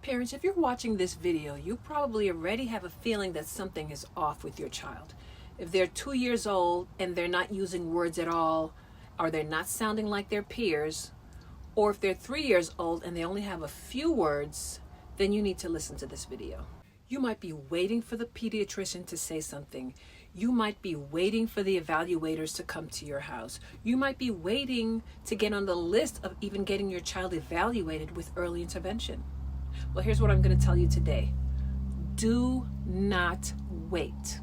Parents, if you're watching this video, you probably already have a feeling that something is off with your child. If they're 2 years old and they're not using words at all, or they're not sounding like their peers, or if they're 3 years old and they only have a few words, then you need to listen to this video. You might be waiting for the pediatrician to say something. You might be waiting for the evaluators to come to your house. You might be waiting to get on the list of even getting your child evaluated with early intervention. Well, here's what I'm going to tell you today. Do not wait.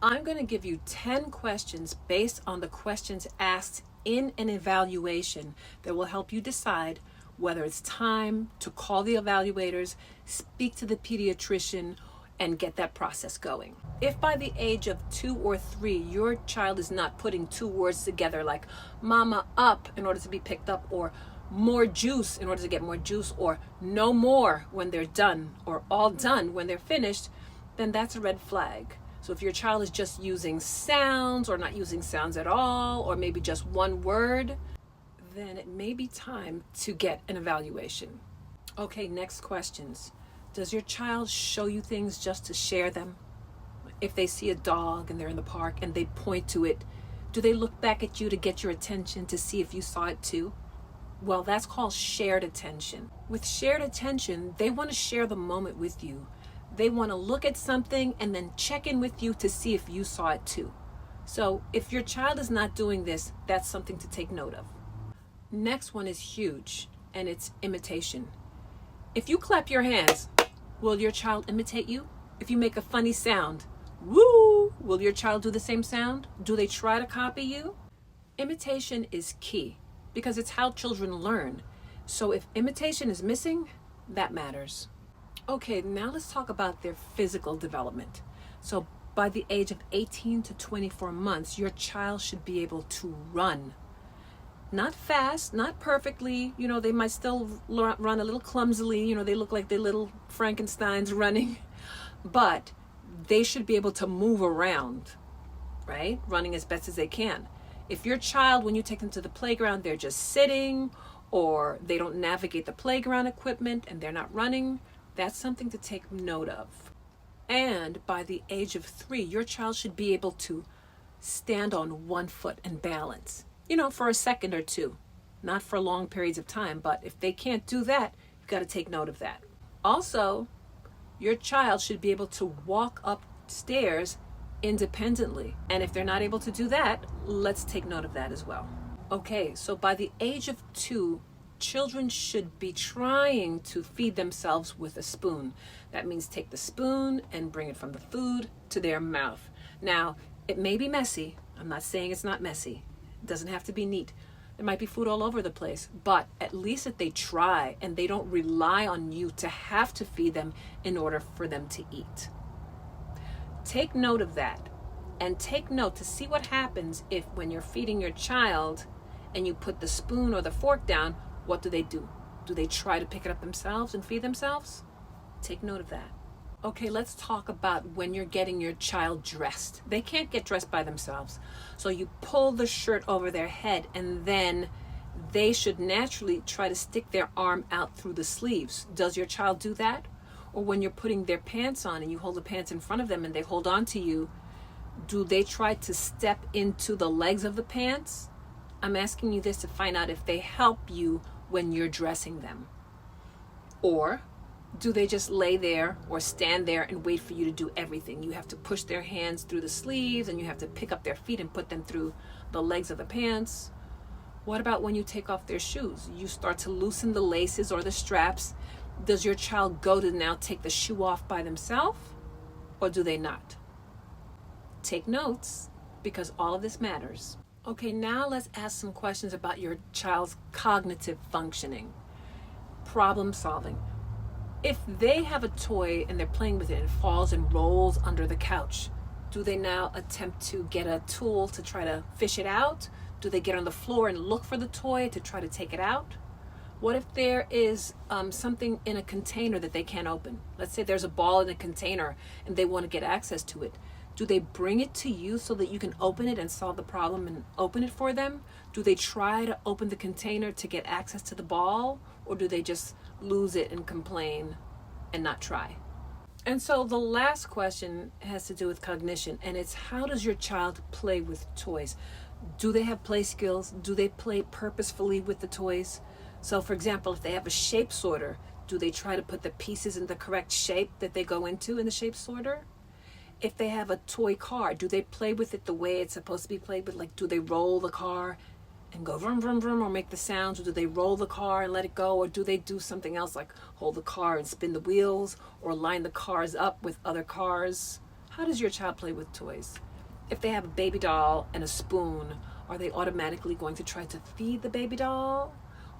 I'm going to give you 10 questions based on the questions asked in an evaluation that will help you decide whether it's time to call the evaluators, speak to the pediatrician, and get that process going. If by the age of 2 or 3, your child is not putting two words together like mama up in order to be picked up, or more juice in order to get more juice, or no more when they're done, or all done when they're finished, then that's a red flag. So if your child is just using sounds or not using sounds at all, or maybe just one word, then it may be time to get an evaluation. Okay, next questions. Does your child show you things just to share them? If they see a dog and they're in the park and they point to it, do they look back at you to get your attention to see if you saw it too? Well, that's called shared attention. With shared attention, they want to share the moment with you. They want to look at something and then check in with you to see if you saw it too. So if your child is not doing this, that's something to take note of. Next one is huge, and it's imitation. If you clap your hands, will your child imitate you? If you make a funny sound, woo, will your child do the same sound? Do they try to copy you? Imitation is key because it's how children learn. So if imitation is missing, that matters. Okay, now let's talk about their physical development. So by the age of 18 to 24 months, your child should be able to run. Not fast, not perfectly, they might still run a little clumsily, they look like they're little Frankensteins running, but they should be able to move around, right? Running as best as they can. If your child, when you take them to the playground, they're just sitting, or they don't navigate the playground equipment and they're not running, that's something to take note of. And by the age of 3, your child should be able to stand on one foot and balance. For a second or two, not for long periods of time, but if they can't do that, you've got to take note of that. Also, your child should be able to walk upstairs independently. And if they're not able to do that, let's take note of that as well. Okay, so by the age of 2, children should be trying to feed themselves with a spoon. That means take the spoon and bring it from the food to their mouth. Now, it may be messy. I'm not saying it's not messy. It doesn't have to be neat. There might be food all over the place, but at least that they try and they don't rely on you to have to feed them in order for them to eat. Take note of that, and take note to see what happens if when you're feeding your child and you put the spoon or the fork down, what do? Do they try to pick it up themselves and feed themselves? Take note of that. Okay, let's talk about when you're getting your child dressed. They can't get dressed by themselves. So you pull the shirt over their head, and then they should naturally try to stick their arm out through the sleeves. Does your child do that? Or when you're putting their pants on and you hold the pants in front of them and they hold on to you, do they try to step into the legs of the pants? I'm asking you this to find out if they help you when you're dressing them. Or do they just lay there or stand there and wait for you to do everything? You have to push their hands through the sleeves, and you have to pick up their feet and put them through the legs of the pants. What about when you take off their shoes? You start to loosen the laces or the straps. Does your child go to now take the shoe off by themselves, or do they not? Take notes, because all of this matters. Okay, now let's ask some questions about your child's cognitive functioning, problem solving. If they have a toy and they're playing with it and it falls and rolls under the couch, do they now attempt to get a tool to try to fish it out? Do they get on the floor and look for the toy to try to take it out? What if there is something in a container that they can't open? Let's say there's a ball in a container and they want to get access to it. Do they bring it to you so that you can open it and solve the problem and open it for them? Do they try to open the container to get access to the ball? Or do they just lose it and complain and not try. And so the last question has to do with cognition, and it's how does your child play with toys? Do they have play skills? Do they play purposefully with the toys? So for example, if they have a shape sorter, do they try to put the pieces in the correct shape that they go into in the shape sorter? If they have a toy car, do they play with it the way it's supposed to be played with? Like, do they roll the car and go vroom, vroom, vroom, or make the sounds? Or do they roll the car and let it go? Or do they do something else like hold the car and spin the wheels or line the cars up with other cars? How does your child play with toys? If they have a baby doll and a spoon, are they automatically going to try to feed the baby doll?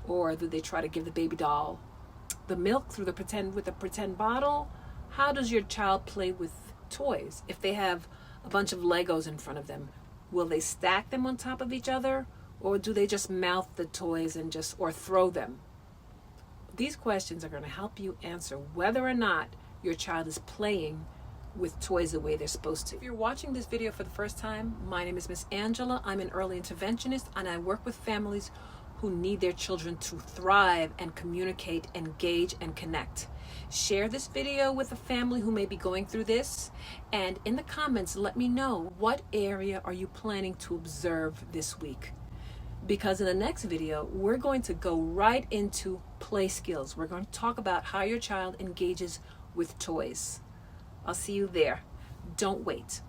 Or do they try to give the baby doll the milk through the pretend bottle? How does your child play with toys? If they have a bunch of Legos in front of them, will they stack them on top of each other, or do they just mouth the toys and or throw them? These questions are going to help you answer whether or not your child is playing with toys the way they're supposed to. If you're watching this video for the first time, my name is Miss Angela. I'm an early interventionist, and I work with families who need their children to thrive and communicate, engage, and connect. Share this video with a family who may be going through this, and in the comments, let me know what area are you planning to observe this week. Because in the next video, we're going to go right into play skills. We're going to talk about how your child engages with toys. I'll see you there. Don't wait.